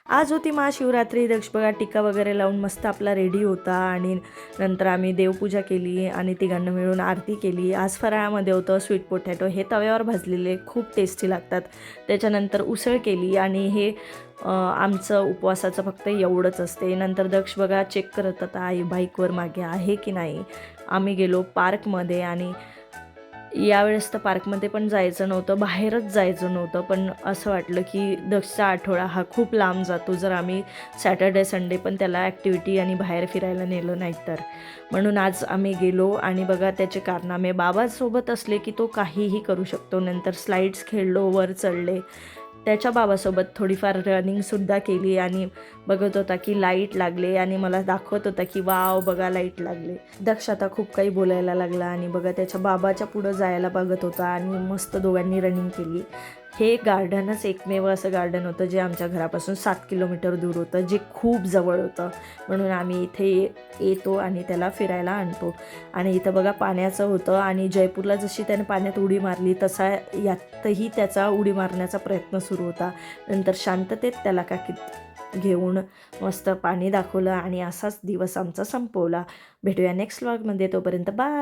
आज होती महाशिवरात्री. दक्ष बघा टीका वगैरे लावून मस्त आपला रेडी होता आणि नंतर आम्ही देवपूजा केली आणि तिघांना मिळून आरती केली. आज फराळामध्ये होतं स्वीट पोटॅटो, हे तव्यावर भाजलेले खूप टेस्टी लागतात. त्याच्यानंतर उसळ केली आणि हे आमचं उपवासाचं फक्त एवढंच असते. नंतर दक्ष बघा चेक करत होता आई बाईकवर मागे आहे की नाही. आम्ही गेलो पार्कमध्ये आणि यावेळेस तर पार्कमध्ये पण जायचं नव्हतं, बाहेरच जायचं नव्हतं, पण असं वाटलं की दक्षचा आठवडा हा खूप लांब जातो जर आम्ही सॅटर्डे संडे पण त्याला ॲक्टिव्हिटी आणि बाहेर फिरायला नेलं नाही तर. म्हणून आज आम्ही गेलो आणि बघा त्याचे कारनामे. बाबासोबत असले की तो काहीही करू शकतो. नंतर स्लाईड्स खेळलो, वर चढले. त्याच्या बाबासोबत थोडीफार रनिंगसुद्धा केली आणि बघत होता की लाईट लागले आणि मला दाखवत होता की वाव बघा लाईट लागले. दक्ष आता खूप काही बोलायला लागला आणि बघा त्याच्या बाबाच्या पुढं जायला बघत होता आणि मस्त दोघांनी रनिंग केली. हे गार्डनच एकमेव असं गार्डन होतं जे आमच्या घरापासून 7 किलोमीटर दूर होतं, जे खूप जवळ होतं. म्हणून आम्ही इथे येतो आणि त्याला फिरायला आणतो. आणि इथं बघा पाण्याचं होतं आणि जयपूरला जशी त्याने पाण्यात उडी मारली तसा यातही त्याचा उडी मारण्याचा प्रयत्न सुरू होता. नंतर शांततेत त्याला काकीत घेऊन मस्त पाणी दाखवलं आणि असाच दिवस आमचा संपवला. भेटूया नेक्स्ट व्लॉगमध्ये. तोपर्यंत बाय.